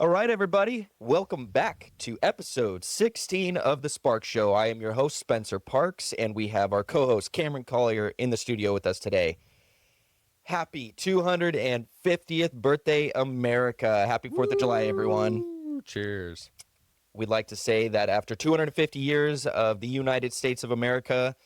All right, everybody, welcome back to episode 16 of The Spark Show. I am your host, Spencer Parks, and we have our co-host, Cameron Collier, in the studio with us today. Happy 250th birthday, America. Happy 4th of July, everyone. Cheers. We'd like to say that after 250 years of the United States of America,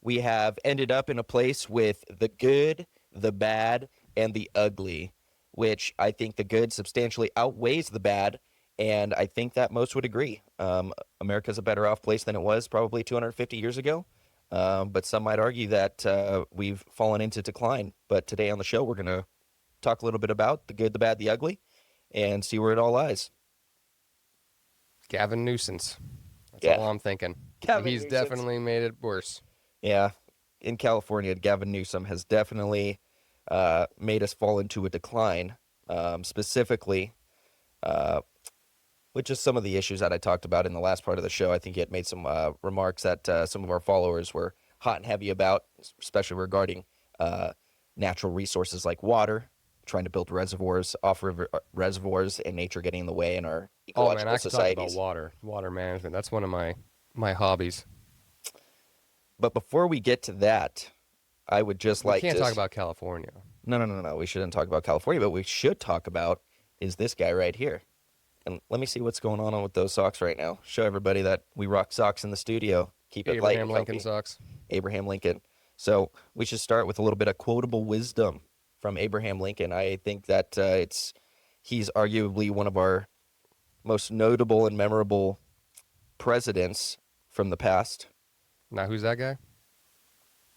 we have ended up in a place with the good, the bad, and the ugly, which I think the good substantially outweighs the bad, and I think that most would agree. America's a better off place than it was probably 250 years ago, but some might argue that we've fallen into decline. But today on the show, we're going to talk a little bit about the good, the bad, the ugly, and see where it all lies. Gavin nuisance. That's Yeah. all I'm thinking. Gavin He's nuisance. definitely made it worse. Yeah, in California, Gavin Newsom has definitely made us fall into a decline, specifically with just some of the issues that I talked about in the last part of the show. I think he had made some remarks that some of our followers were hot and heavy about, especially regarding natural resources like water, trying to build reservoirs, off-river reservoirs, and nature getting in the way in our Oh ecological man, I could societies. talk about water management. That's one of my hobbies. But before we get to that, I would just We like can't to talk about California. No. We shouldn't talk about California, but we should talk about is this guy right here. And let me see what's going on with those socks right now. Show everybody that we rock socks in the studio. Keep it light and Abraham Lincoln comfy. socks. Abraham Lincoln. So we should start with a little bit of quotable wisdom from Abraham Lincoln. I think that he's arguably one of our most notable and memorable presidents from the past. Now who's that guy?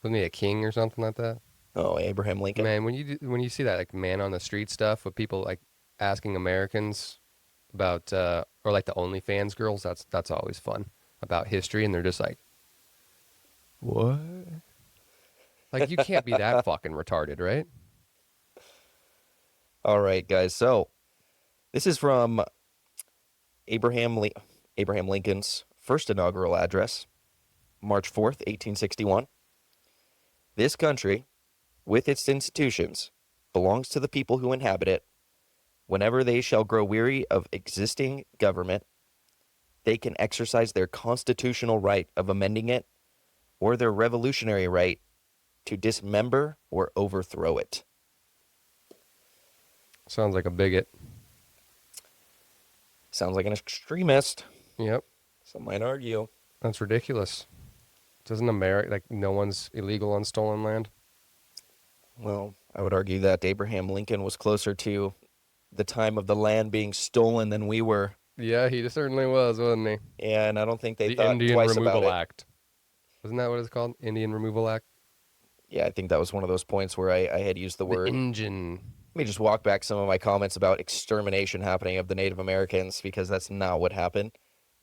Wasn't he a king or something like that? Oh, Abraham Lincoln. Man, when you see that like man on the street stuff with people like asking Americans about or like the OnlyFans girls, that's always fun about history, and they're just like, what? Like you can't be that fucking retarded, right? All right, guys. So this is from Abraham Lincoln's first inaugural address, March 4th, 1861. This country, with its institutions, belongs to the people who inhabit it. Whenever they shall grow weary of existing government, they can exercise their constitutional right of amending it or their revolutionary right to dismember or overthrow it. Sounds like a bigot. Sounds like an extremist. Yep. Some might argue. That's ridiculous. Doesn't America, like, no one's illegal on stolen land? Well, I would argue that Abraham Lincoln was closer to the time of the land being stolen than we were. Yeah, he certainly was, wasn't he? Yeah, and I don't think they The thought Indian twice Removal about it. Act. Wasn't that what it's called? Indian Removal Act? Yeah, I think that was one of those points where I had used the word. Engine. Let me just walk back some of my comments about extermination happening of the Native Americans, because that's not what happened,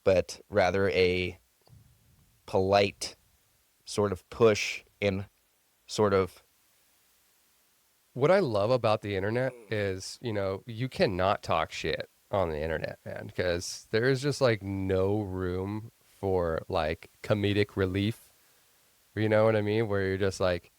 but rather a polite sort of push in sort of. What I love about the internet is, you cannot talk shit on the internet, man, because there's just like no room for like comedic relief. You know what I mean? Where you're just like,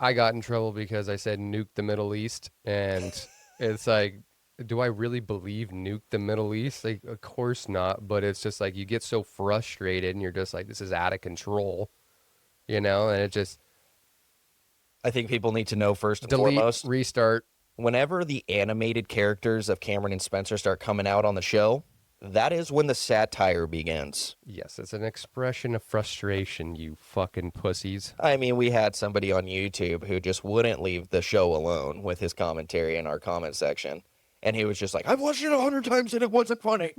I got in trouble because I said nuke the Middle East, and it's like, do I really believe nuke the Middle East? Like, of course not, but it's just like you get so frustrated and you're just like, this is out of control, and it just... I think people need to know first and delete, foremost. Restart. Whenever the animated characters of Cameron and Spencer start coming out on the show, that is when the satire begins. Yes, it's an expression of frustration, you fucking pussies. I mean, we had somebody on YouTube who just wouldn't leave the show alone with his commentary in our comment section. And he was just like, I've watched it 100 times and it wasn't funny.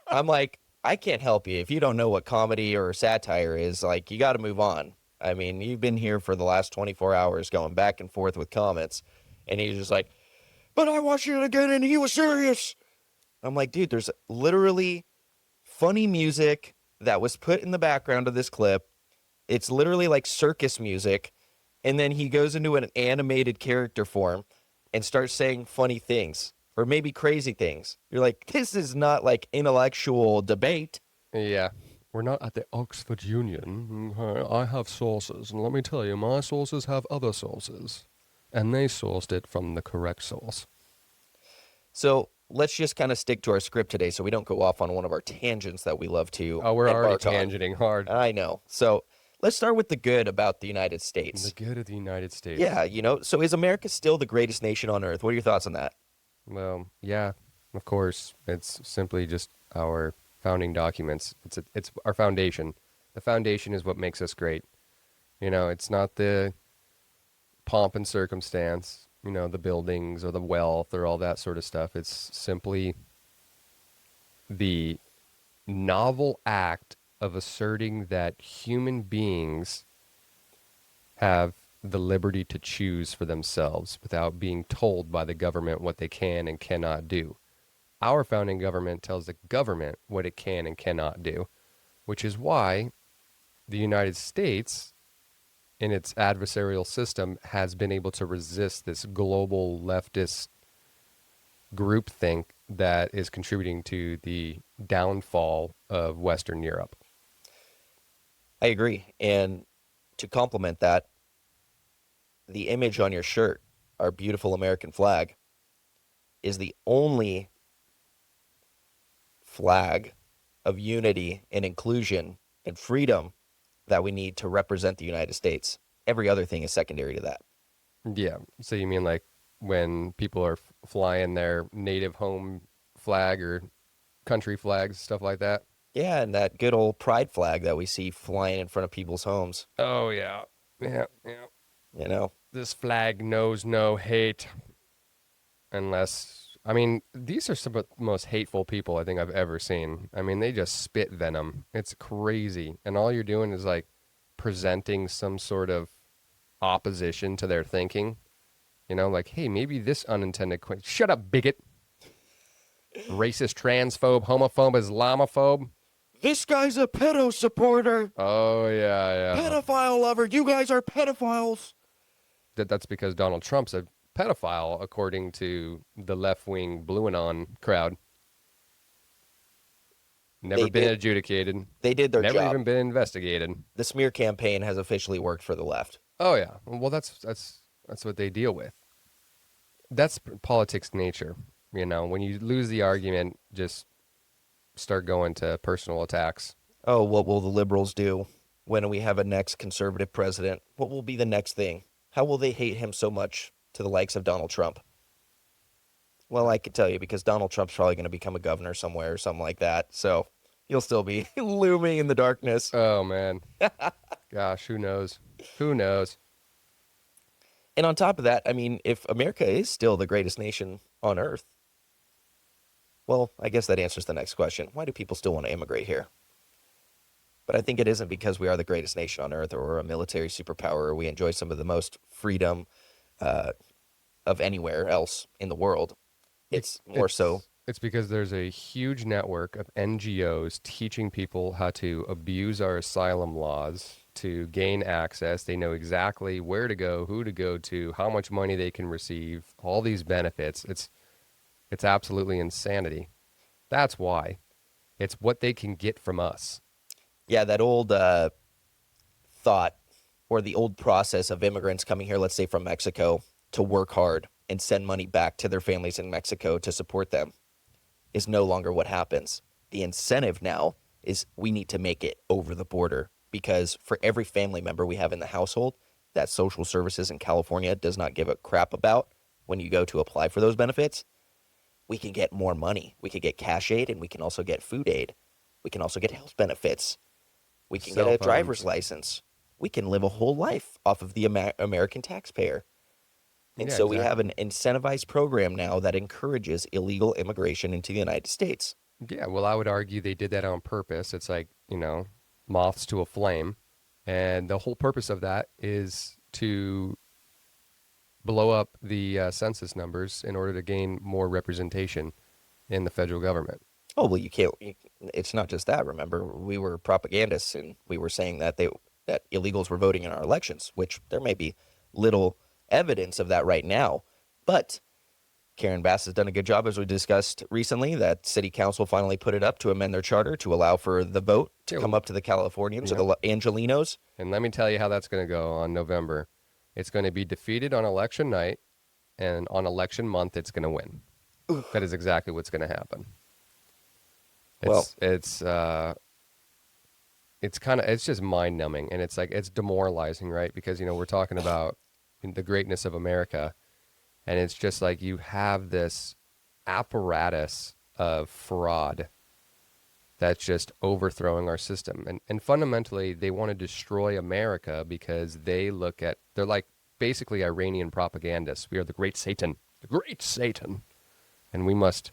I'm like, I can't help you. If you don't know what comedy or satire is, like, you got to move on. I mean, you've been here for the last 24 hours going back and forth with comments. And he's just like, but I watched it again and he was serious. I'm like, dude, there's literally funny music that was put in the background of this clip. It's literally like circus music. And then he goes into an animated character form and starts saying funny things or maybe crazy things. You're like, this is not like intellectual debate. Yeah. We're not at the Oxford Union. I have sources, and let me tell you, my sources have other sources. And they sourced it from the correct source. So let's just kind of stick to our script today so we don't go off on one of our tangents that we love to Oh, we're already embark on. tangenting hard. I know. So let's start with the good about the United The States. good of the United States. Yeah, so is America still the greatest nation on earth? What are your thoughts on that? Well, yeah, of course. It's simply just our founding documents. It's our foundation. The foundation is what makes us great. It's not the pomp and circumstance, the buildings or the wealth or all that sort of stuff. It's simply the novel act of asserting that human beings have the liberty to choose for themselves without being told by the government what they can and cannot do. Our founding government tells the government what it can and cannot do, which is why the United States, in its adversarial system, has been able to resist this global leftist groupthink that is contributing to the downfall of Western Europe. I agree. And to complement that, the image on your shirt, our beautiful American flag, is the only flag of unity and inclusion and freedom that we need to represent the United States. Every other thing is secondary to that. Yeah. So you mean like when people are flying their native home flag or country flags, stuff like that? Yeah, and that good old pride flag that we see flying in front of people's homes. Oh, yeah. Yeah. You know, This flag knows no hate unless, these are some of the most hateful people I think I've ever seen. They just spit venom. It's crazy. And all you're doing is like presenting some sort of opposition to their thinking. Like, hey, maybe this unintended shut up, bigot. Racist, transphobe, homophobe, Islamophobe. this guy's a pedo supporter, Oh, yeah. pedophile lover. You guys are pedophiles. That's because Donald Trump's a pedophile, according to the left-wing Blue Anon crowd. Never been adjudicated. They did their Never job. even been investigated. The smear campaign has officially worked for the left. Oh yeah. Well, that's what they deal with. That's politics' nature. When you lose the argument, just start going to personal attacks. Oh, what will the liberals do when we have a next conservative president? What will be the next thing? How will they hate him so much to the likes of Donald Trump? Well, I could tell you because Donald Trump's probably going to become a governor somewhere or something like that. So you'll still be looming in the darkness. Oh, man. Gosh, who knows? Who knows? And on top of that, if America is still the greatest nation on earth, well, I guess that answers the next question. Why do people still want to immigrate here? But I think it isn't because we are the greatest nation on earth or we're a military superpower or we enjoy some of the most freedom of anywhere else in the world. It's more so. It's because there's a huge network of NGOs teaching people how to abuse our asylum laws to gain access. They know exactly where to go, who to go to, how much money they can receive, all these benefits. It's absolutely insanity. That's why. It's what they can get from us. Yeah, that old thought or the old process of immigrants coming here, let's say from Mexico, to work hard and send money back to their families in Mexico to support them is no longer what happens. The incentive now is we need to make it over the border because for every family member we have in the household that social services in California does not give a crap about when you go to apply for those benefits, we can get more money. We can get cash aid and we can also get food aid. We can also get health benefits. We can get a driver's license. We can live a whole life off of the American taxpayer. And so we have an incentivized program now that encourages illegal immigration into the United States. Yeah, well, I would argue they did that on purpose. It's like, moths to a flame. And the whole purpose of that is to blow up the census numbers in order to gain more representation in the federal government. Oh, well, you can't. It's not just that. Remember, we were propagandists and we were saying that that illegals were voting in our elections, which there may be little evidence of that right now. But Karen Bass has done a good job, as we discussed recently, that city council finally put it up to amend their charter to allow for the vote to come up to the Californians or the Angelinos. And let me tell you how that's going to go on November. It's going to be defeated on election night, and on election month, it's going to win. That is exactly what's going to happen. Well, It's just mind numbing, and it's like it's demoralizing, right? Because we're talking about the greatness of America, and it's just like you have this apparatus of fraud that's just overthrowing our system. And fundamentally, they want to destroy America because they're like basically Iranian propagandists. We are the great Satan, and we must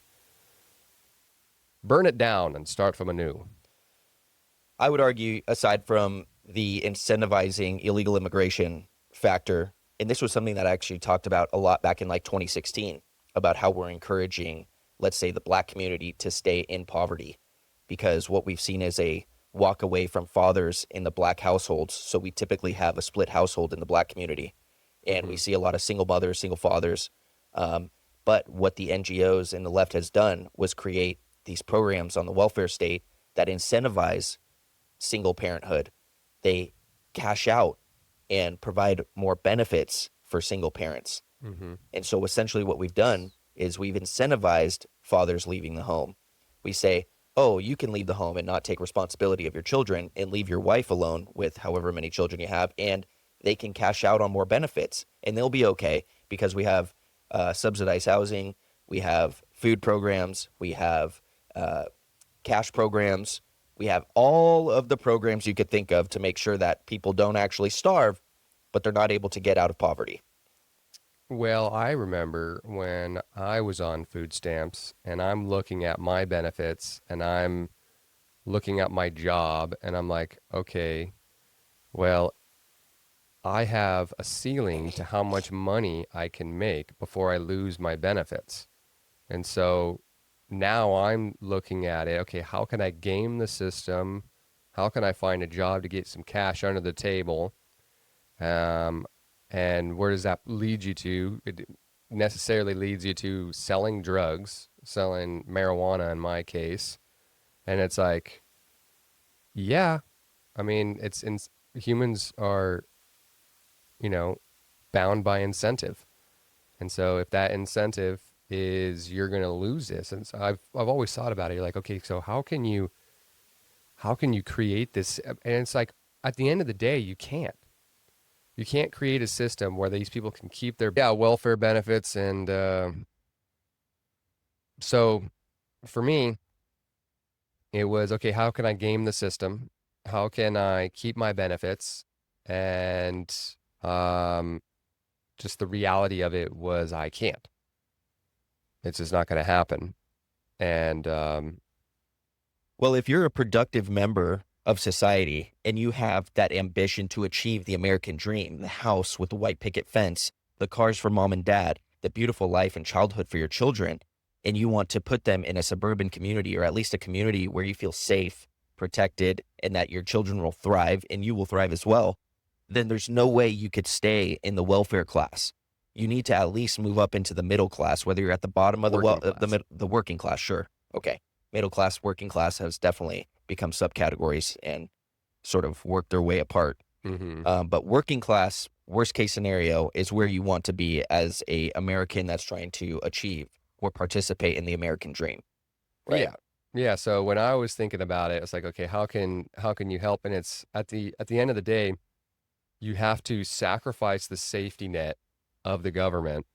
burn it down and start from anew. I would argue, aside from the incentivizing illegal immigration factor, and this was something that I actually talked about a lot back in like 2016, about how we're encouraging, let's say, the black community to stay in poverty, because what we've seen is a walk away from fathers in the black households. So we typically have a split household in the black community, and we see a lot of single mothers, single fathers. But what the NGOs and the left has done was create these programs on the welfare state that incentivize single parenthood. They cash out and provide more benefits for single parents. And so essentially what we've done is we've incentivized fathers leaving the home. We say, oh, you can leave the home and not take responsibility of your children and leave your wife alone with however many children you have, and they can cash out on more benefits and they'll be okay, because we have subsidized housing, we have food programs, we have cash programs. We have all of the programs you could think of to make sure that people don't actually starve, but they're not able to get out of poverty. Well, I remember when I was on food stamps and I'm looking at my benefits and I'm looking at my job and I'm like, okay, well, I have a ceiling to how much money I can make before I lose my benefits. And so now I'm looking at it, okay, how can I game the system? How can I find a job to get some cash under the table? And where does that lead you to? It necessarily leads you to selling drugs, selling marijuana in my case. And it's like, yeah, I mean, humans are, bound by incentive. And so if that incentive is you're going to lose this, and so I've always thought about it. You're like, okay, so how can you create this? And it's like, at the end of the day, you can't. You can't create a system where these people can keep their welfare benefits. And so for me, it was, okay, how can I game the system? How can I keep my benefits? And just the reality of it was I can't. It's just not going to happen. And Well, if you're a productive member of society and you have that ambition to achieve the American dream, the house with the white picket fence, the cars for mom and dad, the beautiful life and childhood for your children, and you want to put them in a suburban community, or at least a community where you feel safe, protected, and that your children will thrive and you will thrive as well, then there's no way you could stay in the welfare class. You need to at least move up into the middle class, whether you're at the bottom of the working class. Sure. Okay. Middle class, working class has definitely become subcategories and sort of worked their way apart. But working class, worst case scenario, is where you want to be as a American that's trying to achieve or participate in the American dream. Right? Yeah. So when I was thinking about it, it's like, okay, how can you help? And it's at the end of the day, you have to sacrifice the safety net of the government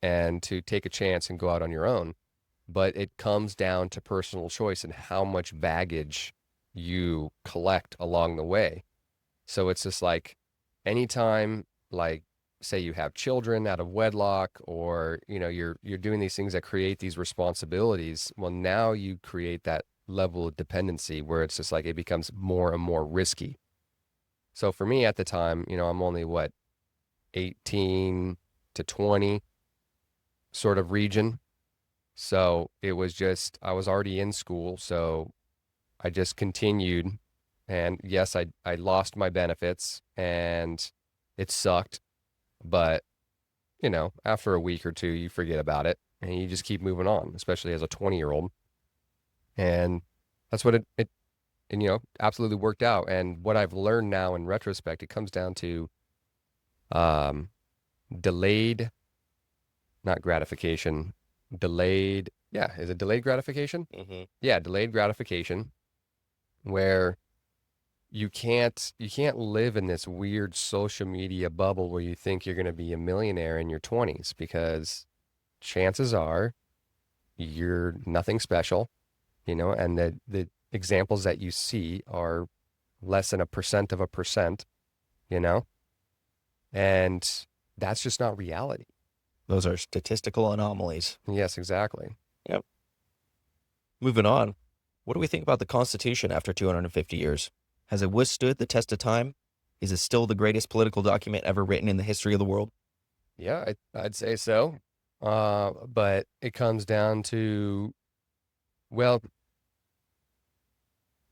and to take a chance and go out on your own. But it comes down to personal choice and how much baggage you collect along the way. So it's just like, anytime, like, say you have children out of wedlock, or you're doing these things that create these responsibilities, well, now you create that level of dependency where it's just like it becomes more and more risky. So for me at the time, I'm only 18 to 20 sort of region. So it was just, I was already in school, so I just continued. And yes, I lost my benefits and it sucked. But, after a week or two, you forget about it and you just keep moving on, especially as a 20-year-old. And that's what it absolutely worked out. And what I've learned now in retrospect, it comes down to delayed, not gratification, delayed, yeah, is it delayed gratification? Hmm. Yeah, delayed gratification, where you can't live in this weird social media bubble where you think you're going to be a millionaire in your 20s, because chances are you're nothing special, and the examples that you see are less than 1% of a percent, you know, and that's just not reality. Those are statistical anomalies. Yes, exactly. Yep. Moving on. What do we think about the Constitution after 250 years? Has it withstood the test of time? Is it still the greatest political document ever written in the history of the world? Yeah, I'd say so. But it comes down to, well,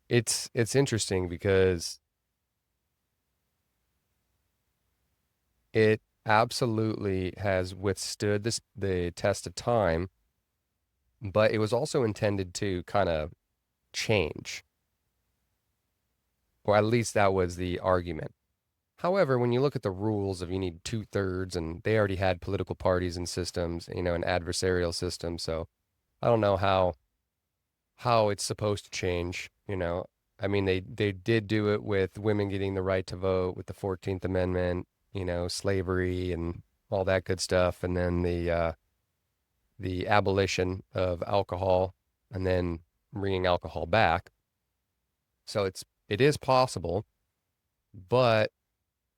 it's interesting because it absolutely has withstood the test of time, but it was also intended to kind of change, or at least that was the argument. However, when you look at the rules of you need 2/3, and they already had political parties and systems, an adversarial system, so I don't know how it's supposed to change. I mean, they did do it with women getting the right to vote with the 14th Amendment, slavery and all that good stuff, and then the abolition of alcohol, and then bringing alcohol back. So it is possible, but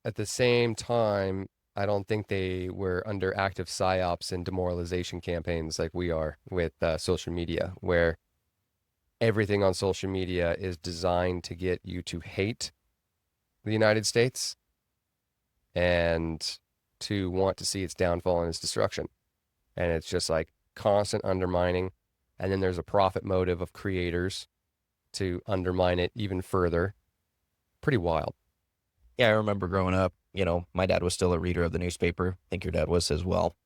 at the same time, I don't think they were under active psyops and demoralization campaigns like we are with social media, where everything on social media is designed to get you to hate the United States and to want to see its downfall and its destruction. And it's just like constant undermining. And then there's a profit motive of creators to undermine it even further. Pretty wild. Yeah, I remember growing up, my dad was still a reader of the newspaper. I think your dad was as well.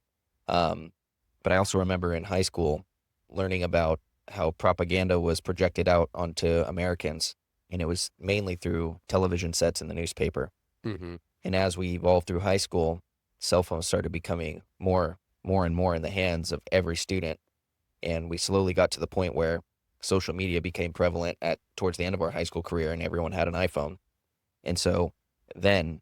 Um, but I also remember in high school learning about how propaganda was projected out onto Americans, and it was mainly through television sets in the newspaper. Mm-hmm. And as we evolved through high school, cell phones started becoming more and more in the hands of every student. And we slowly got to the point where social media became prevalent towards the end of our high school career, and everyone had an iPhone. And so then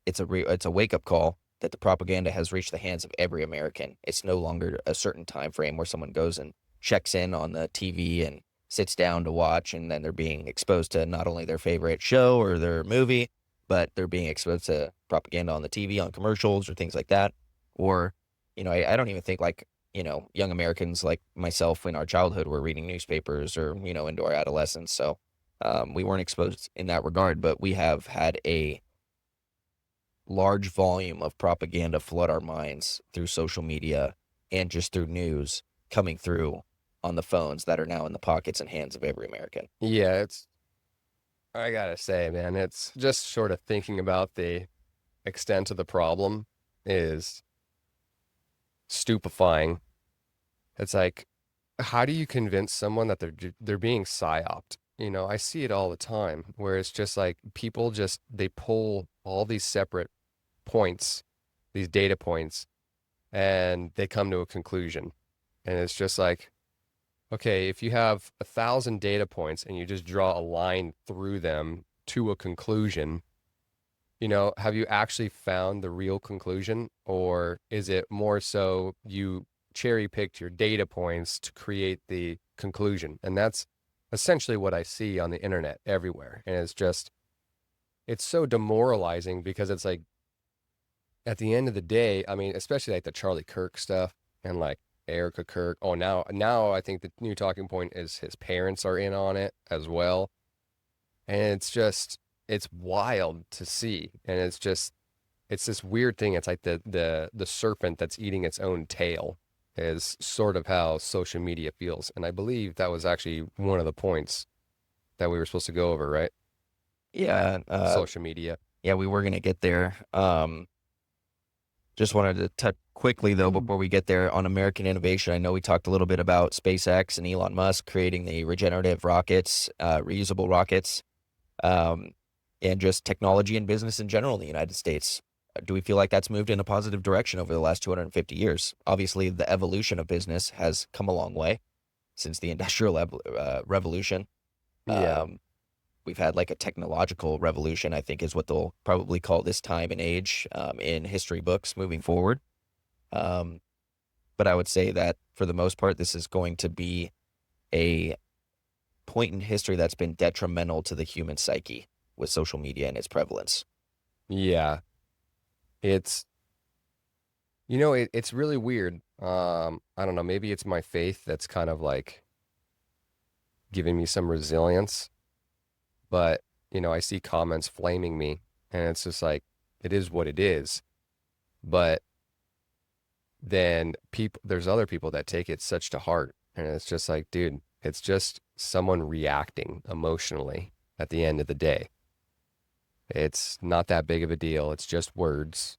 it's a wake up call that the propaganda has reached the hands of every American. It's no longer a certain time frame where someone goes and checks in on the TV and sits down to watch, and then they're being exposed to not only their favorite show or their movie, but they're being exposed to propaganda on the TV, on commercials or things like that. Or, I don't even think like, young Americans like myself in our childhood were reading newspapers or, into our adolescence. So we weren't exposed in that regard, but we have had a large volume of propaganda flood our minds through social media and just through news coming through on the phones that are now in the pockets and hands of every American. Yeah, I gotta say, man, it's just sort of thinking about the extent of the problem is stupefying. It's like, how do you convince someone that they're being psyoped? I see it all the time where it's just like people they pull all these separate points, these data points, and they come to a conclusion. And it's just like, okay, if you have 1,000 data points and you just draw a line through them to a conclusion, have you actually found the real conclusion? Or is it more so you cherry picked your data points to create the conclusion? And that's essentially what I see on the internet everywhere. And it's so demoralizing because it's like, at the end of the day, I mean, especially like the Charlie Kirk stuff and like Erica Kirk. Oh, now I think the new talking point is his parents are in on it as well. And it's wild to see. And it's this weird thing. It's like the serpent that's eating its own tail is sort of how social media feels. And I believe that was actually one of the points that we were supposed to go over, right? Yeah. Social media. Yeah, we were going to get there. Just wanted to touch quickly, though, before we get there on American innovation. I know we talked a little bit about SpaceX and Elon Musk creating the regenerative rockets, reusable rockets, and just technology and business in general in the United States. Do we feel like that's moved in a positive direction over the last 250 years? Obviously, the evolution of business has come a long way since the Industrial Revolution. Yeah. We've had like a technological revolution, I think is what they'll probably call this time and age in history books moving forward. Um, but I would say that for the most part, this is going to be a point in history that's been detrimental to the human psyche with social media and its prevalence. Yeah. It's, it's really weird. I don't know. Maybe it's my faith that's kind of like giving me some resilience. But, I see comments flaming me, and it's just like, it is what it is. But then there's other people that take it such to heart. And it's just like, dude, it's just someone reacting emotionally at the end of the day. It's not that big of a deal. It's just words,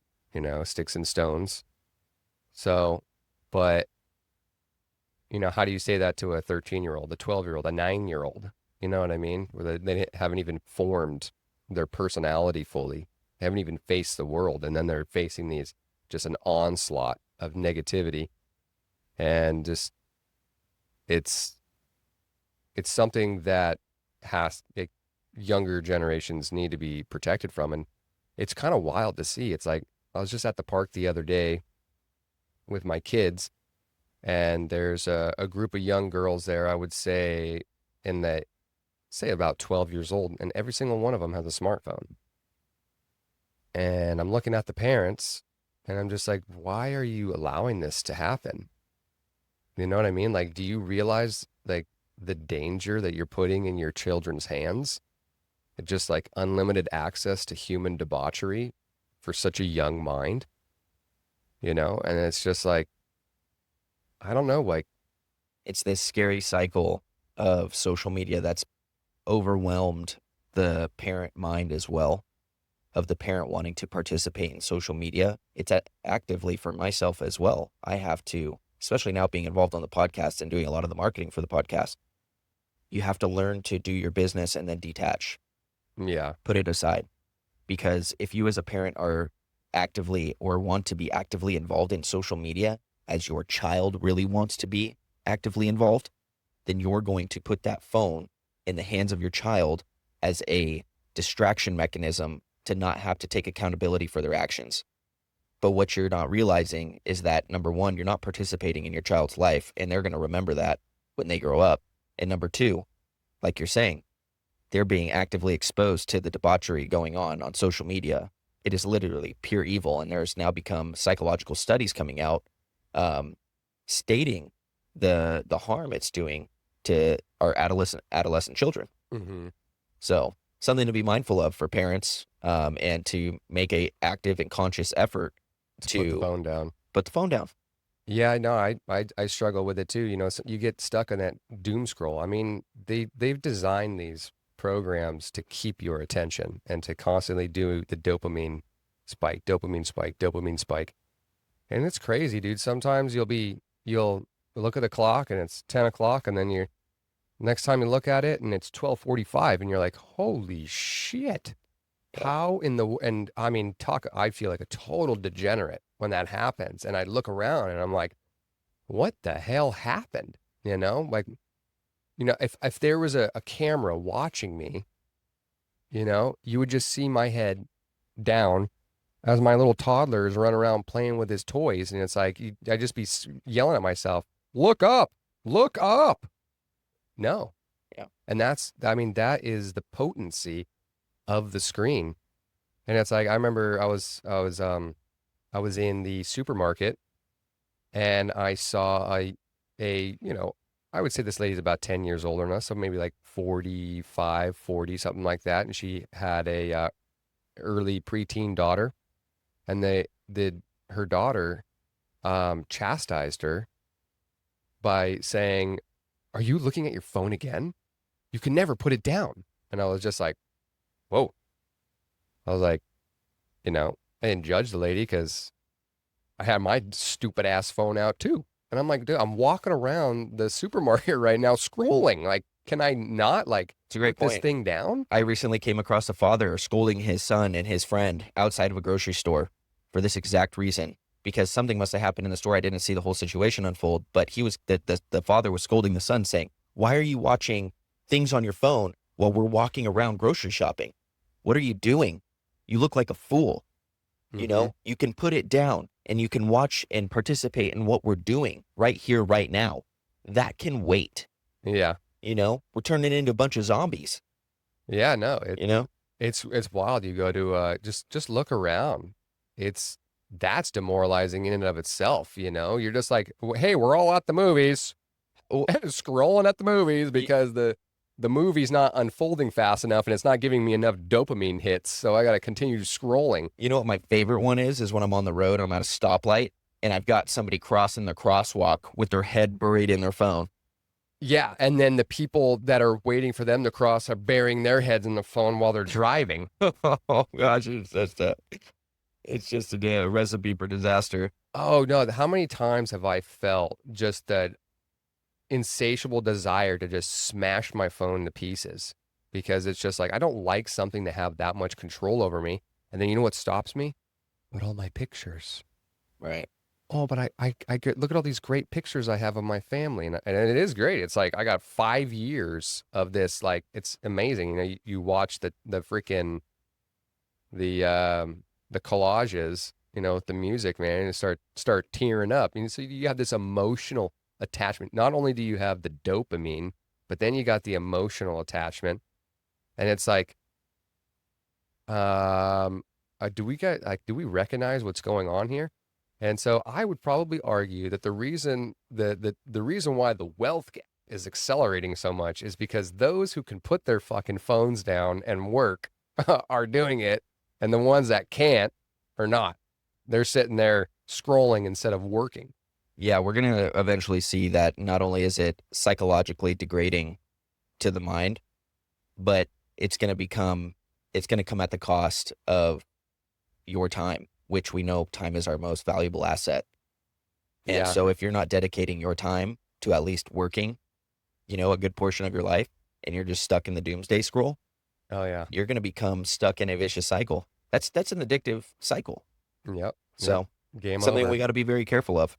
sticks and stones. So, but, how do you say that to a 13-year-old, a 12-year-old, a 9-year-old? You know what I mean? Where they haven't even formed their personality fully. They haven't even faced the world. And then they're facing just an onslaught of negativity. And just, it's something that younger generations need to be protected from. And it's kind of wild to see. It's like, I was just at the park the other day with my kids, and there's a group of young girls there, I would say, say about 12 years old, and every single one of them has a smartphone. And I'm looking at the parents, and I'm just like, why are you allowing this to happen? You know what I mean? Like, do you realize, like, the danger that you're putting in your children's hands? Just like unlimited access to human debauchery for such a young mind, And it's just like, I don't know, like, It's this scary cycle of social media that's overwhelmed the parent mind as well, of the parent wanting to participate in social media. It's actively for myself as well. I have to, especially now being involved on the podcast and doing a lot of the marketing for the podcast, you have to learn to do your business and then detach. yeah, Put it aside. Because if you as a parent are actively or want to be actively involved in social media as your child really wants to be actively involved, then you're going to put that phone in the hands of your child as a distraction mechanism to not have to take accountability for their actions. But what you're not realizing is that, number one, you're not participating in your child's life, and they're going to remember that when they grow up. And number two, like you're saying, they're being actively exposed to the debauchery going on social media. It is literally pure evil, and there's now become psychological studies coming out stating the harm it's doing to our adolescent children. mm-hmm. So something to be mindful of for parents, and to make a active and conscious effort to put the phone down. Put the phone down. Yeah, no, I struggle with it too. So you get stuck in that doom scroll. I mean, they've designed these programs to keep your attention and to constantly do the dopamine spike, dopamine spike, dopamine spike. And it's crazy, dude. Sometimes you'll look at the clock and it's 10 o'clock, and then next time you look at it and it's 12:45, and you're like, holy shit. How and I mean, I feel like a total degenerate when that happens. And I look around and I'm like, what the hell happened? Like, if there was a camera watching me, you would just see my head down as my little toddler is running around playing with his toys. And it's like, I'd just be yelling at myself, look up, look up. No. Yeah. And that is the potency of the screen. And it's like, I remember I was in the supermarket, and I saw I would say this lady's about 10 years older than us, so maybe like 45, 40, something like that. And she had a early preteen daughter, and her daughter chastised her by saying, "Are you looking at your phone again? You can never put it down." And I was just like, whoa. I was like, I didn't judge the lady because I had my stupid ass phone out too. And I'm like, dude, I'm walking around the supermarket right now scrolling. Like, can I not It's a great put this point. thing down? I recently came across a father scolding his son and his friend outside of a grocery store for this exact reason, because something must have happened in the store. I didn't see the whole situation unfold, but the father was scolding the son, saying, "Why are you watching things on your phone while we're walking around grocery shopping? What are you doing? You look like a fool. You know, you can put it down and you can watch and participate in what we're doing right here, right now. That can wait." Yeah. You know, we're turning into a bunch of zombies, Yeah, no, you know? it's wild. You go to just look around. That's demoralizing in and of itself, you know? You're just like, "Hey, we're all at the movies." Oh, Scrolling at the movies because the movie's not unfolding fast enough and it's not giving me enough dopamine hits, so I got to continue scrolling. you know what my favorite one is when I'm on the road, I'm at a stoplight, and I've got somebody crossing the crosswalk with their head buried in their phone. Yeah, and then the people that are waiting for them to cross are burying their heads in the phone while they're driving. Oh gosh, it's just a damn recipe for disaster. Oh no, how many times have I felt just that insatiable desire to just smash my phone to pieces? Because it's just like I don't like something to have that much control over me. And then you know what stops me? But all my pictures. Right. Oh, but I get, look at all these great pictures I have of my family, and it is great. It's like I got 5 years of this. Like it's amazing. You know, you watch the freaking the collages, you know, with the music, man, and start tearing up. And so you have this emotional attachment. Not only do you have the dopamine, but then you got the emotional attachment, and it's like, do we recognize what's going on here? And so I would probably argue that the reason the reason why the wealth gap is accelerating so much is because those who can put their fucking phones down and work are doing it, and the ones that can't are not. They're sitting there scrolling instead of working. Yeah, we're going to eventually see that not only is it psychologically degrading to the mind, but it's going to come at the cost of your time, which we know time is our most valuable asset. And Yeah. so if you're not dedicating your time to at least working, you know, a good portion of your life, and you're just stuck in the doomsday scroll, Oh yeah. you're going to become stuck in a vicious cycle. That's an addictive cycle. Yep. So Game something over. we got to be very careful of.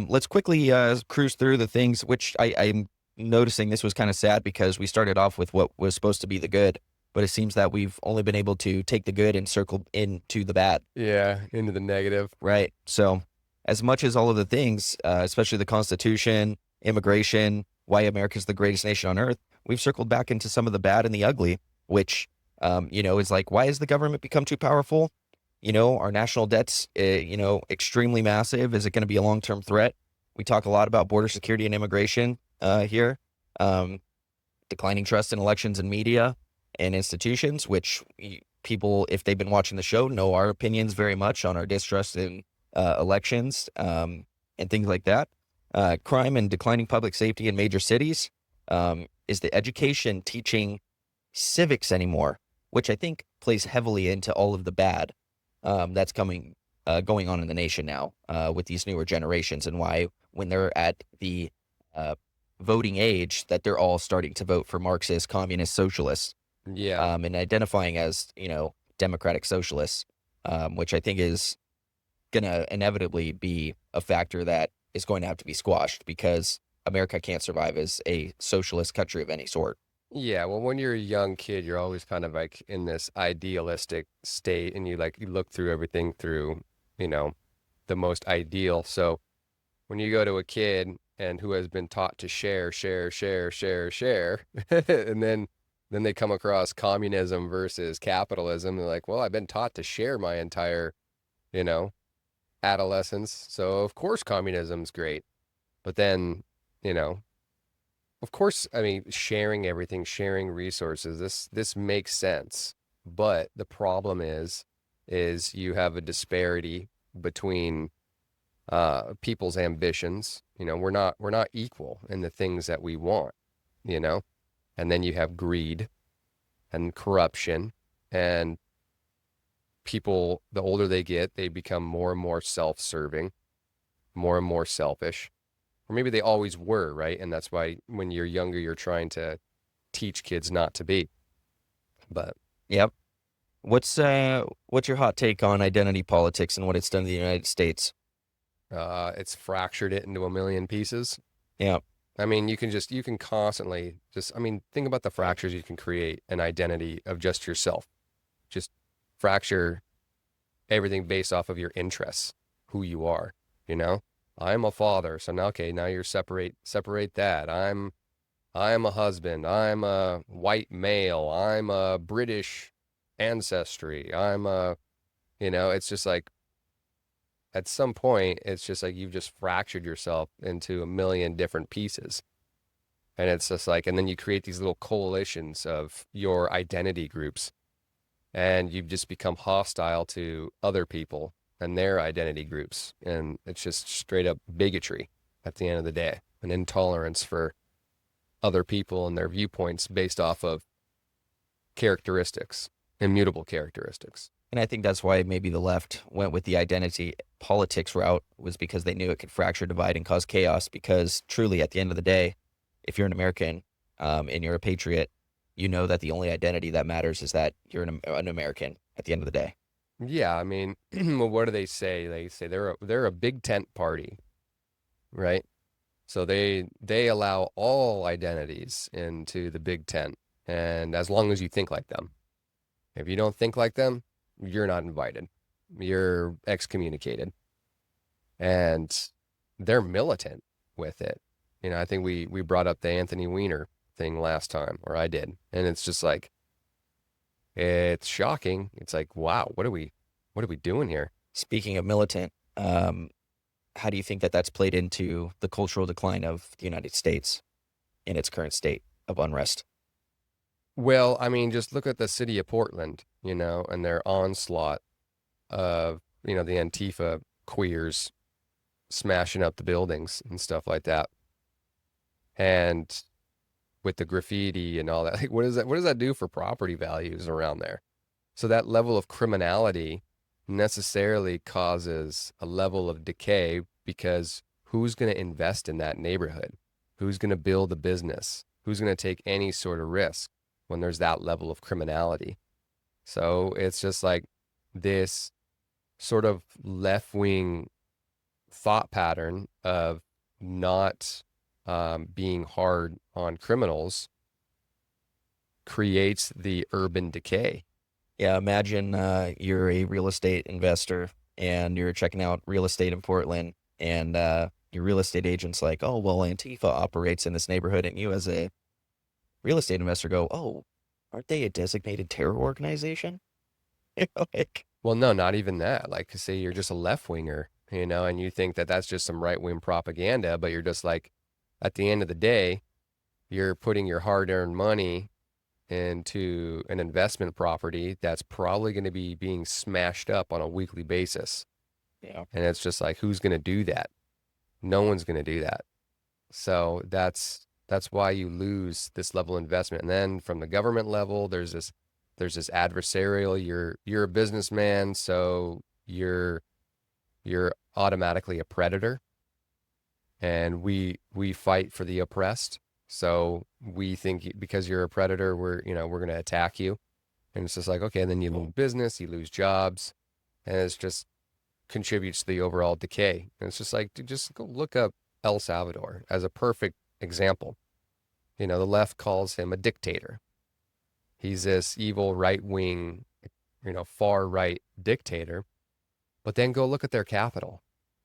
Let's quickly cruise through the things which I'm noticing this was kind of sad because we started off with what was supposed to be the good, but it seems that we've only been able to take the good and circle into the bad. Yeah, into the negative. Right. So as much as all of the things, especially the Constitution, immigration, why America's the greatest nation on earth, we've circled back into some of the bad and the ugly, which, you know, is like, why has the government become too powerful? You know, our national debt's, you know, extremely massive. Is it going to be a long-term threat? We talk a lot about border security and immigration here. Declining trust in elections and media and institutions, which people, if they've been watching the show, know our opinions very much on our distrust in elections and things like that. Crime and declining public safety in major cities. Is the education teaching civics anymore, which I think plays heavily into all of the bad that's going on in the nation now with these newer generations, and why when they're at the voting age that they're all starting to vote for Marxist, communist, socialists, Yeah. and identifying as, you know, democratic socialists, which I think is going to inevitably be a factor that is going to have to be squashed because America can't survive as a socialist country of any sort. Yeah, well, when you're a young kid, you're always kind of like in this idealistic state, and you look through everything through, you know, the most ideal. So when you go to a kid and who has been taught to share, share, share, share, share, and then they come across communism versus capitalism, they're like, well, I've been taught to share my entire, you know, adolescence, so of course communism's great. But then, you know, of course, I mean, sharing everything, sharing resources, this makes sense. But the problem is you have a disparity between people's ambitions. You know, we're not equal in the things that we want, you know? And then you have greed and corruption, and people, the older they get, they become more and more self-serving, more and more selfish. Or maybe they always were, right? And that's why when you're younger, you're trying to teach kids not to be. But Yep. What's your hot take on identity politics and what it's done to the United States? It's fractured it into a million pieces. Yeah. I mean, you can constantly I mean, think about the fractures you can create an identity of just yourself. Just fracture everything based off of your interests, who you are, you know? I'm a father, so now okay, now you're separate that. I'm a husband. I'm a white male. I'm a British ancestry. It's just like at some point, it's just like you've just fractured yourself into a million different pieces. And it's just like, and then you create these little coalitions of your identity groups, and you've just become hostile to other people and their identity groups. And it's just straight up bigotry at the end of the day, and intolerance for other people and their viewpoints based off of characteristics, immutable characteristics. And I think that's why maybe the left went with the identity politics route, was because they knew it could fracture, divide, and cause chaos. Because truly, at the end of the day, if you're an American and you're a patriot, you know that the only identity that matters is that you're an American at the end of the day. Yeah, I mean, well, what do they say? They say they're a big tent party, right? So they allow all identities into the big tent, and as long as you think like them. If you don't think like them, you're not invited. You're excommunicated. And they're militant with it. I think we brought up the Anthony Weiner thing last time, or I did. And it's just like, it's shocking. It's like, wow, what are we doing here? Speaking of militant, how do you think that that's played into the cultural decline of the United States in its current state of unrest? Well, I mean, just look at the city of Portland, and their onslaught of, the Antifa queers smashing up the buildings and stuff like that. And with the graffiti and all that, like, what does that do for property values around there? So that level of criminality necessarily causes a level of decay, because who's going to invest in that neighborhood? Who's going to build a business? Who's going to take any sort of risk when there's that level of criminality? So it's just like this sort of left-wing thought pattern of not being hard on criminals creates the urban decay. Yeah, imagine you're a real estate investor and you're checking out real estate in Portland, and your real estate agent's like, oh, well, Antifa operates in this neighborhood. And you, as a real estate investor, go, oh, aren't they a designated terror organization? Like, Well, no, not even that. Like, say you're just a left winger, and you think that that's just some right wing propaganda, but you're just like, at the end of the day, you're putting your hard earned money into an investment property that's probably going to be being smashed up on a weekly basis. yeah. And it's just like, who's going to do that? No one's going to do that. So that's why you lose this level of investment. And then from the government level, there's this adversarial, you're a businessman, so you're automatically a predator. And we fight for the oppressed. So we think because you're a predator, we're going to attack you. And it's just like, okay, and then you lose business, you lose jobs, and it's just contributes to the overall decay. And it's just like, dude, just go look up El Salvador as a perfect example. The left calls him a dictator. He's this evil right-wing, far right dictator. But then go look at their capital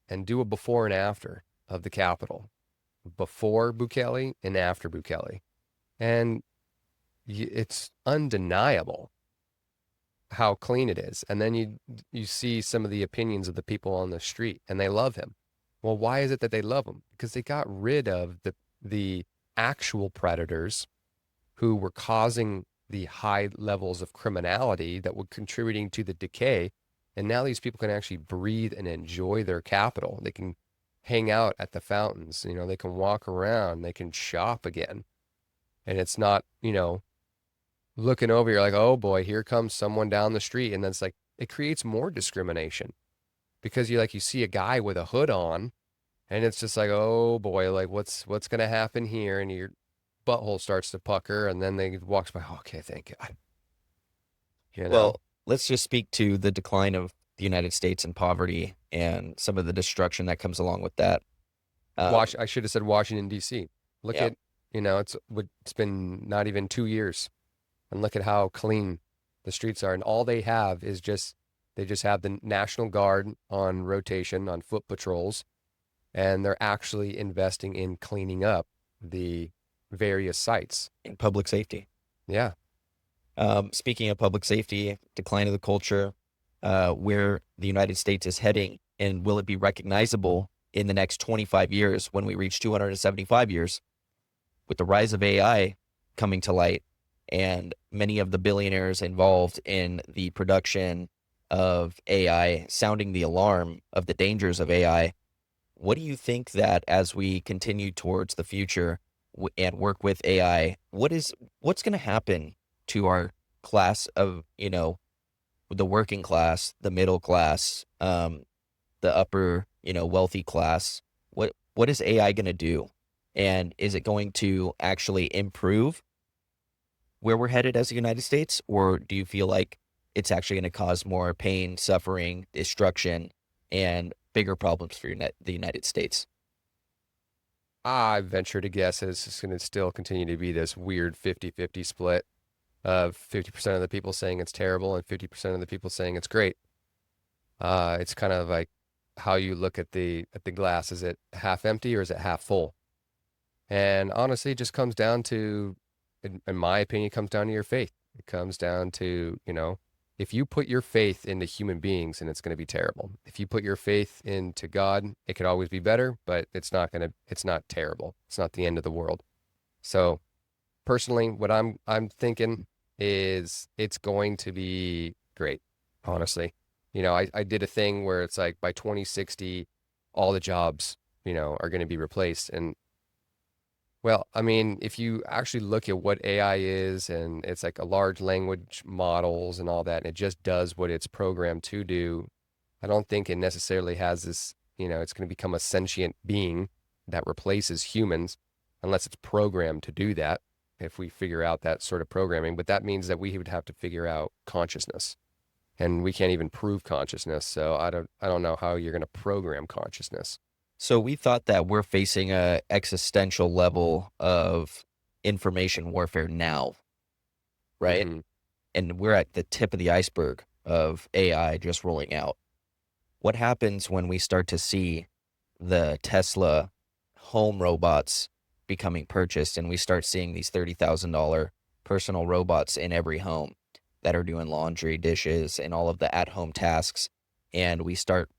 and do a before and after of the capital, before Bukele and after Bukele. And it's undeniable how clean it is. And then you see some of the opinions of the people on the street, and they love him. Well, why is it that they love him? Because they got rid of the actual predators who were causing the high levels of criminality that were contributing to the decay. And now these people can actually breathe and enjoy their capital. They can hang out at the fountains, they can walk around, they can shop again. And it's not, looking over, you're like, oh boy, here comes someone down the street. And then it's like, it creates more discrimination, because you see a guy with a hood on, and it's just like, oh boy, like what's going to happen here? And your butthole starts to pucker, and then they walks by, oh, okay, thank God. Well, let's just speak to the decline of the United States and poverty and some of the destruction that comes along with that. I should have said Washington, D.C. Look Yeah. at, it's been not even 2 years, and look at how clean the streets are. And all they have is they just have the National Guard on rotation on foot patrols, and they're actually investing in cleaning up the various sites. In public safety. Yeah. Speaking of public safety, decline of the culture, where the United States is heading, and will it be recognizable in the next 25 years when we reach 275 years with the rise of AI coming to light and many of the billionaires involved in the production of AI sounding the alarm of the dangers of AI? What do you think that as we continue towards the future and work with AI, what's going to happen to our class of, the working class, the middle class, the upper, wealthy class? What is AI going to do? And is it going to actually improve where we're headed as the United States? Or do you feel like it's actually going to cause more pain, suffering, destruction, and bigger problems for the United States? I venture to guess that it's just going to still continue to be this weird 50-50 split of 50% of the people saying it's terrible and 50% of the people saying it's great. It's kind of like how you look at the glass. Is it half empty or is it half full? And honestly, it just comes down to, in my opinion, it comes down to your faith. It comes down to, if you put your faith into human beings, and it's going to be terrible. If you put your faith into God, it could always be better, but it's not terrible. It's not the end of the world. So personally, what I'm thinking is it's going to be great, honestly. I did a thing where it's like by 2060, all the jobs, are going to be replaced. And well, I mean, if you actually look at what AI is, and it's like a large language models and all that, and it just does what it's programmed to do, I don't think it necessarily has this, it's going to become a sentient being that replaces humans unless it's programmed to do that, if we figure out that sort of programming. But that means that we would have to figure out consciousness, and we can't even prove consciousness. So I don't know how you're going to program consciousness. So we thought that we're facing a existential level of information warfare now, right? Mhm. And we're at the tip of the iceberg of AI just rolling out. What happens when we start to see the Tesla home robots becoming purchased, and we start seeing these $30,000 personal robots in every home that are doing laundry, dishes, and all of the at-home tasks, and we start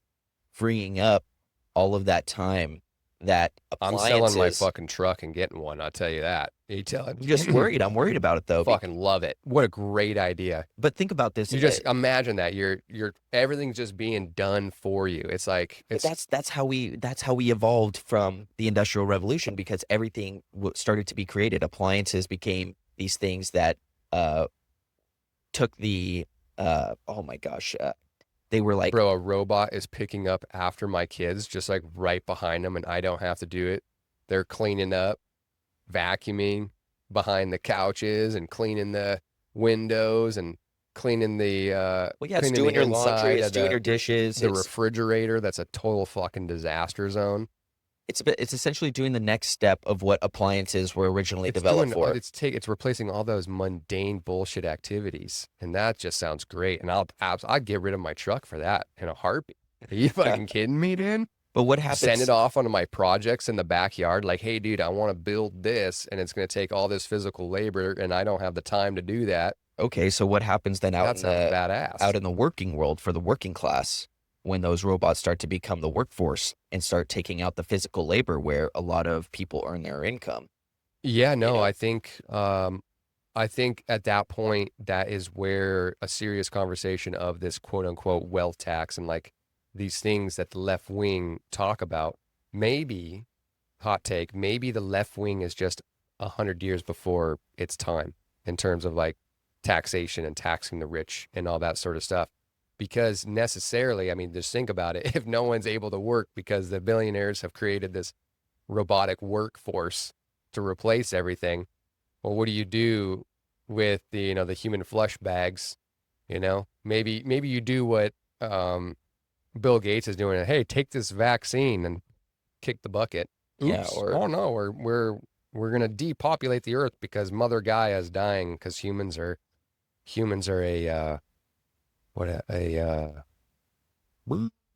freeing up all of that time that I'm appliances. selling my fucking truck and getting one. I'll tell you that. You tell I'm just worried. I'm worried about it though. Fucking love it. What a great idea. But think about this. You just imagine that you're everything's just being done for you. It's like that's how we evolved from the Industrial Revolution, because everything started to be created. Appliances became these things that took the oh my gosh. They were like, bro, a robot is picking up after my kids, just like right behind them, and I don't have to do it. They're cleaning up, vacuuming behind the couches and cleaning the windows and cleaning the well, yeah, it's cleaning doing the your laundry, inside it's of doing your dishes, the it's refrigerator. That's a total fucking disaster zone. it's essentially doing the next step of what appliances were originally developed for. It's replacing all those mundane bullshit activities, and that just sounds great. And I'd get rid of my truck for that in a heartbeat. Are you fucking kidding me, dude? But what happens? Send it off onto my projects in the backyard. Like, hey, dude, I want to build this, and it's going to take all this physical labor, and I don't have the time to do that. Okay, so what happens then out in the working world for the working class, when those robots start to become the workforce and start taking out the physical labor where a lot of people earn their income? Yeah, no, I think at that point, that is where a serious conversation of this quote unquote wealth tax and like these things that the left wing talk about, maybe, hot take, maybe the left wing is just 100 years before its time in terms of like taxation and taxing the rich and all that sort of stuff. Because necessarily, I mean, just think about it. If no one's able to work because the billionaires have created this robotic workforce to replace everything, well, what do you do with the human flush bags, maybe you do what Bill Gates is doing. Hey, take this vaccine and kick the bucket. Yeah, Oops. or Oh no, we're gonna depopulate the earth because Mother Gaia is dying because humans are a what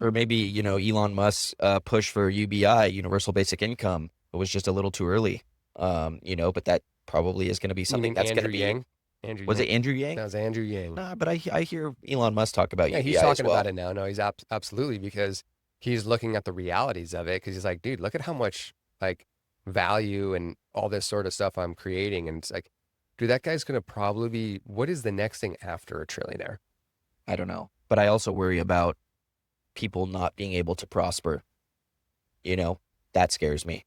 or maybe, Elon Musk's push for UBI, universal basic income, it was just a little too early. But that probably is going to be you something mean that's going to Andrew be, Yang? Andrew was Yang. it Andrew Yang? That was Andrew Yang. Nah, but I hear Elon Musk talk about Yeah, he's UBI as talking about well. it now. No, he's absolutely because he's looking at the realities of it because he's like, dude, look at how much like value and all this sort of stuff I'm creating. And it's like, dude, that guy's going to probably be, what is the next thing after a trillionaire? I don't know. But I also worry about people not being able to prosper. That scares me.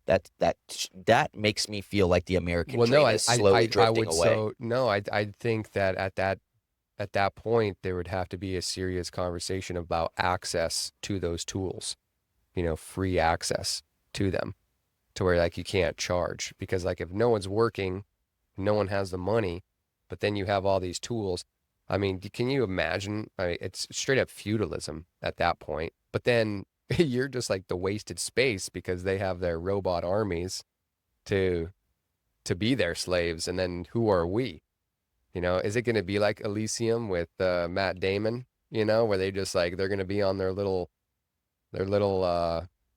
That makes me feel like the American Well, no, dream is slowly I drifting would away. no, I'd think that at that point there would have to be a serious conversation about access to those tools, free access to them, to where like you can't charge because like if no one's working, no one has the money, but then you have all these tools. I mean, can you imagine? I mean, it's straight up feudalism at that point. But then you're just like the wasted space because they have their robot armies to be their slaves, and then who are we? Is it going to be like Elysium with Matt Damon? Where they just like they're going to be on their little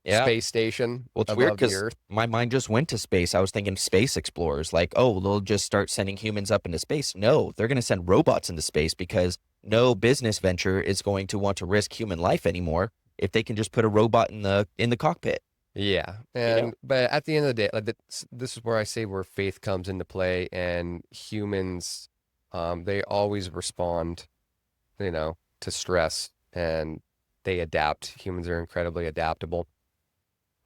Yeah. space station Well, it's weird above the because Earth. my mind just went to space. I was thinking space explorers, like, oh, they'll just start sending humans up into space. No, they're going to send robots into space because no business venture is going to want to risk human life anymore if they can just put a robot in the cockpit. Yeah, You know? but at the end of the day, like this is where I say where faith comes into play, and humans, they always respond, to stress, and they adapt. Humans are incredibly adaptable.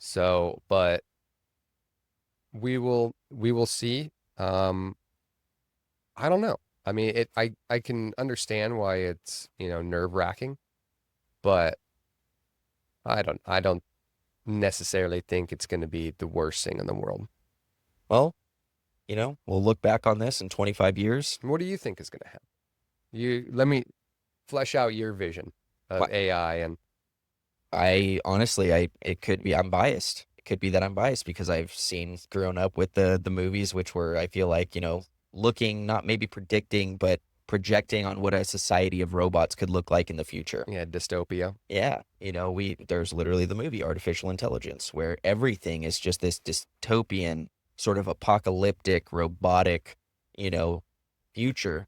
So, but we will see. I don't know. I mean, I can understand why it's nerve-wracking, but I don't necessarily think it's going to be the worst thing in the world. Well, we'll look back on this in 25 years. What do you think is going to happen? You let me flesh out your vision of My, AI and I honestly, it could be I'm biased. It could be that I'm biased because I've grown up with the movies, which were I feel like looking not maybe predicting but projecting on what a society of robots could look like in the future. yeah, dystopia. Yeah, there's literally the movie Artificial Intelligence where everything is just this dystopian sort of apocalyptic robotic, you know, future.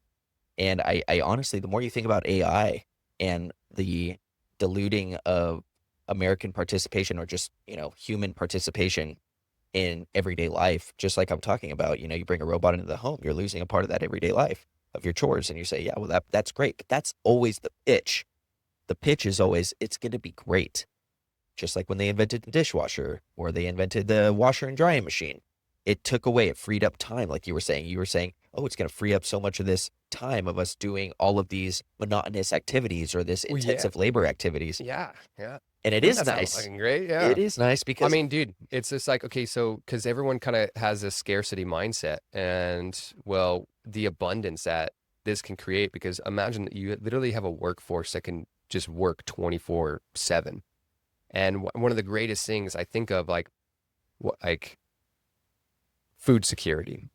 And I honestly, the more you think about AI and the diluting of American participation or just, human participation in everyday life, just like I'm talking about, you bring a robot into the home, you're losing a part of that everyday life of your chores. And you say, yeah, well, that's great. But that's always the pitch. The pitch is always, it's going to be great. Just like when they invented the dishwasher or they invented the washer and drying machine. It took away, it freed up time, like you were saying. You were saying, oh, it's going to free up so much of this time of us doing all of these monotonous activities or this Well, yeah, intensive labor activities. yeah, yeah. And it is That sounds nice. fucking great. Yeah. It is nice I because, mean, dude, it's just like, okay, so because everyone kind of has this scarcity mindset and, well, the abundance that this can create, because imagine that you literally have a workforce that can just work 24/7. And one of the greatest things I think of, like food security.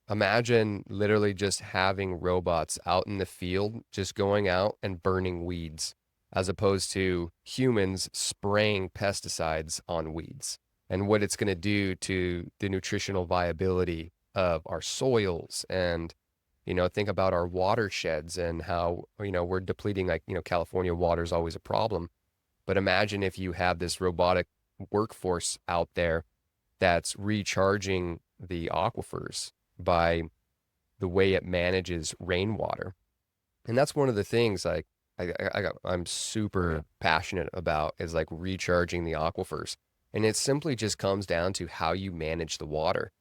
Imagine literally just having robots out in the field, just going out and burning weeds, as opposed to humans spraying pesticides on weeds and what it's going to do to the nutritional viability of our soils. And, think about our watersheds and how, we're depleting, like, California water is always a problem. But imagine if you have this robotic workforce out there that's recharging the aquifers by the way it manages rainwater. And that's one of the things like I'm super passionate about is like recharging the aquifers. And it simply just comes down to how you manage the water.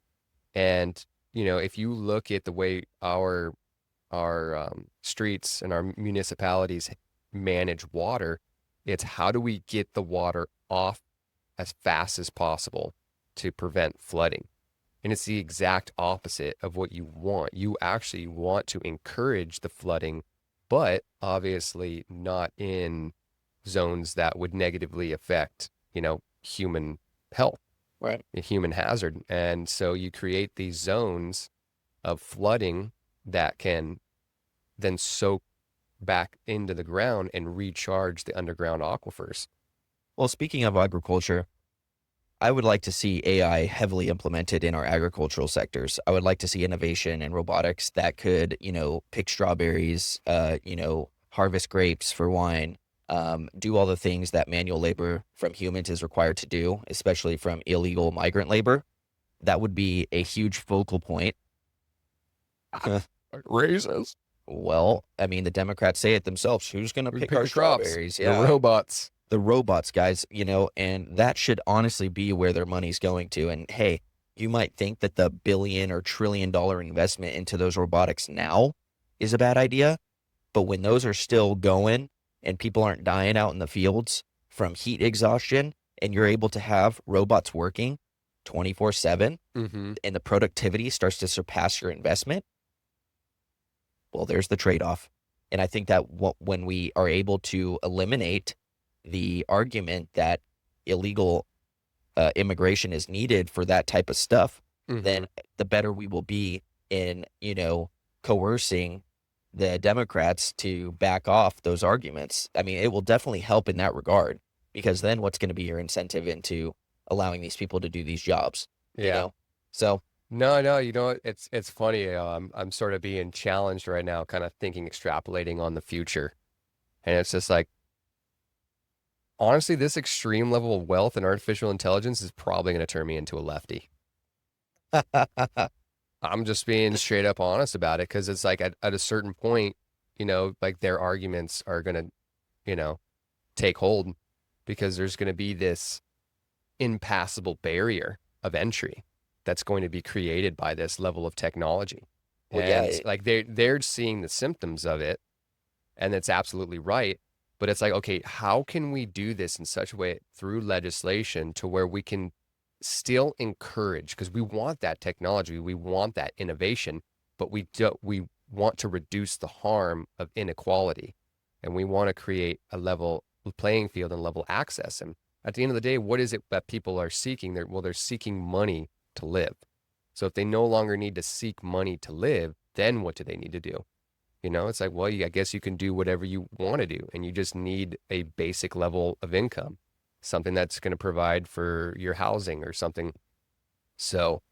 And, if you look at the way our streets and our municipalities manage water, it's how do we get the water off as fast as possible to prevent flooding. And it's the exact opposite of what you want. You actually want to encourage the flooding but obviously not in zones that would negatively affect, human health, Right. a human hazard. And so you create these zones of flooding that can then soak back into the ground and recharge the underground aquifers. Well, speaking of agriculture, I would like to see AI heavily implemented in our agricultural sectors. I would like to see innovation in robotics that could, pick strawberries, harvest grapes for wine, do all the things that manual labor from humans is required to do, especially from illegal migrant labor. That would be a huge focal point. Raises. Well, I mean, the Democrats say it themselves. Who's going to We pick pick our the crops. strawberries? The Yeah. robots. The robots, guys, and that should honestly be where their money's going to. And hey, you might think that the billion or $1 trillion investment into those robotics now is a bad idea. But when those are still going and people aren't dying out in the fields from heat exhaustion, and you're able to have robots working 24/7 Mm-hmm. and the productivity starts to surpass your investment, well, there's the trade-off. And I think that when we are able to eliminate the argument that illegal immigration is needed for that type of stuff, Mm-hmm. then the better we will be in, coercing the Democrats to back off those arguments. I mean, it will definitely help in that regard, because then what's going to be your incentive into allowing these people to do these jobs? Yeah. So No, it's funny. I'm sort of being challenged right now, kind of thinking, extrapolating on the future. And it's just like, honestly, this extreme level of wealth and artificial intelligence is probably going to turn me into a lefty. I'm just being straight up honest about it, because it's like at a certain point, like their arguments are going to, take hold, because there's going to be this impassable barrier of entry that's going to be created by this level of technology. Well, And yeah, like they're seeing the symptoms of it, and it's absolutely right. But it's like, okay, how can we do this in such a way through legislation to where we can still encourage, because we want that technology, we want that innovation, but we want to reduce the harm of inequality, and we want to create a level playing field and level access. And at the end of the day, what is it that people are seeking? They're seeking money to live. So if they no longer need to seek money to live, then what do they need to do? It's like, well, I guess you can do whatever you want to do, and you just need a basic level of income, something that's going to provide for your housing or something. So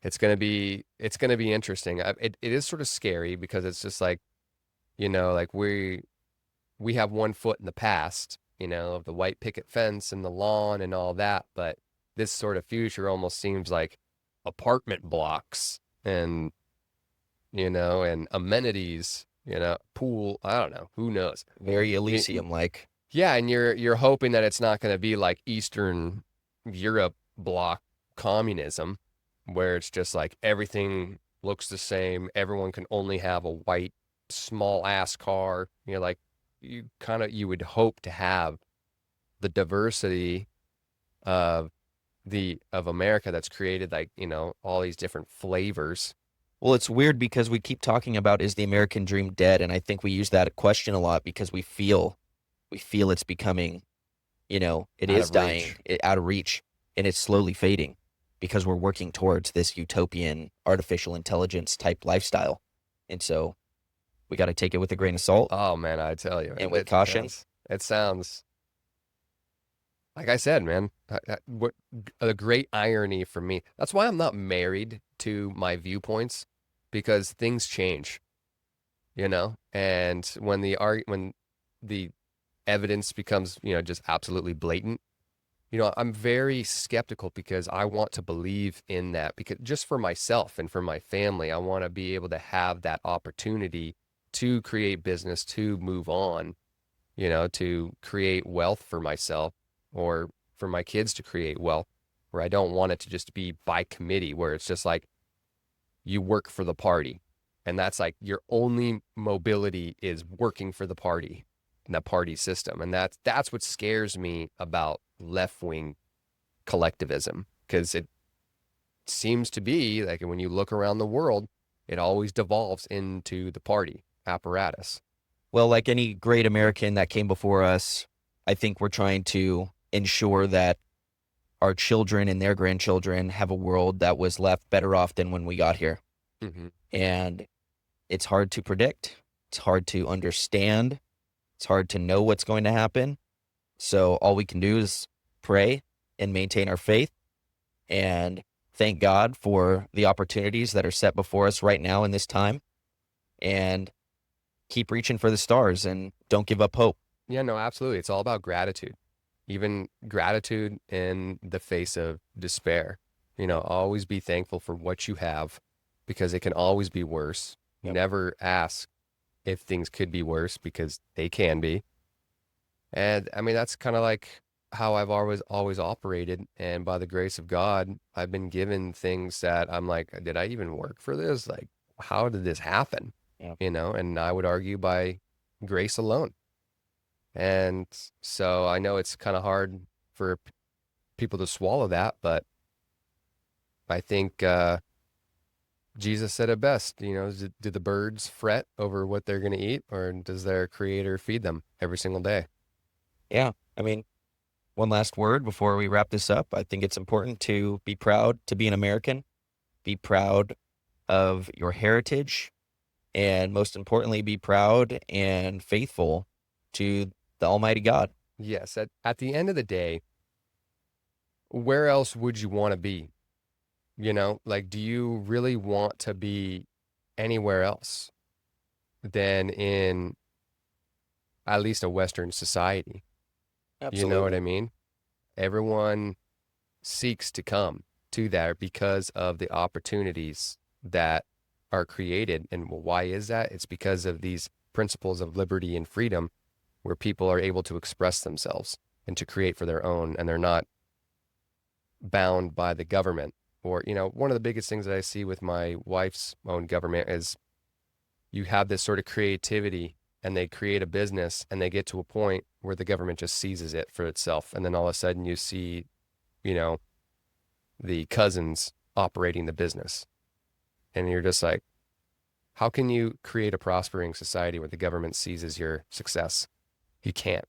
it's going to be interesting. It is sort of scary, because it's just like, like we have one foot in the past, of the white picket fence and the lawn and all that, but this sort of future almost seems like apartment blocks and and amenities, pool. I don't know. Who knows? very Elysium-like. Yeah, and you're hoping that it's not going to be like Eastern Europe bloc communism, where it's just like everything looks the same. Everyone can only have a white small ass car. Like you would hope to have the diversity of of America that's created, like, all these different flavors. Well, it's weird because we keep talking about, is the American dream dead? And I think we use that question a lot because we feel it's becoming, it Out is of dying, reach. out of reach, and it's slowly fading because we're working towards this utopian artificial intelligence type lifestyle. And so we got to take it with a grain of salt Oh man, I tell you, and with caution. it sounds like I said, man, what a great irony for me. That's why I'm not married to my viewpoints, because things change, and when the evidence becomes, just absolutely blatant, I'm very skeptical, because I want to believe in that, because just for myself and for my family, I want to be able to have that opportunity to create business, to move on, to create wealth for myself, or for my kids to create wealth, where I don't want it to just be by committee, where it's just like you work for the party, and that's like your only mobility is working for the party and the party system. And that's what scares me about left-wing collectivism, because it seems to be like, when you look around the world, it always devolves into the party apparatus. Well, like any great American that came before us, I think we're trying to ensure that our children and their grandchildren have a world that was left better off than when we got here. Hmm. And it's hard to predict. It's hard to understand. It's hard to know what's going to happen. So all we can do is pray and maintain our faith and thank God for the opportunities that are set before us right now in this time, and keep reaching for the stars and don't give up hope. Yeah, no, absolutely. It's all about gratitude, even gratitude in the face of despair. Always be thankful for what you have because it can always be worse. Yep. Never ask if things could be worse because they can be. And I mean, that's kind of like how I've always operated. And by the grace of God, I've been given things that I'm like, did I even work for this? Like, how did this happen? Yep. And I would argue by grace alone. And so I know it's kind of hard for people to swallow that, but I think Jesus said it best. Do the birds fret over what they're going to eat, or does their creator feed them every single day? Yeah. I mean, one last word before we wrap this up. I think it's important to be proud to be an American, be proud of your heritage, and most importantly, be proud and faithful to the Almighty God. Yes. At the end of the day, where else would you want to be? Like, do you really want to be anywhere else than in at least a Western society? You know what I mean? Everyone seeks to come to there because of the opportunities that are created. And why is that? It's because of these principles of liberty and freedom where people are able to express themselves and to create for their own, and they're not bound by the government. Or, one of the biggest things that I see with my wife's own government is you have this sort of creativity and they create a business and they get to a point where the government just seizes it for itself. And then all of a sudden you see, the cousins operating the business. And you're just like, how can you create a prospering society where the government seizes your success? You can't.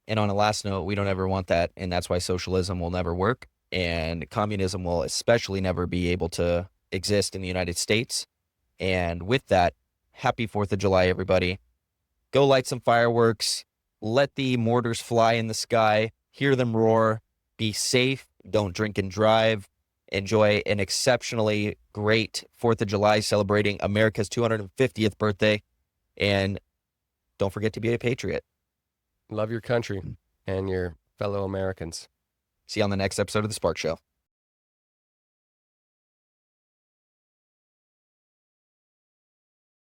And on a last note, we don't ever want that. And that's why socialism will never work. And communism will especially never be able to exist in the United States. And with that, happy 4th of July, everybody. Go light some fireworks. Let the mortars fly in the sky. Hear them roar. Be safe. Don't drink and drive. Enjoy an exceptionally great 4th of July celebrating America's 250th birthday. And don't forget to be a patriot. Love your country and your fellow Americans. See you on the next episode of The Spark Show.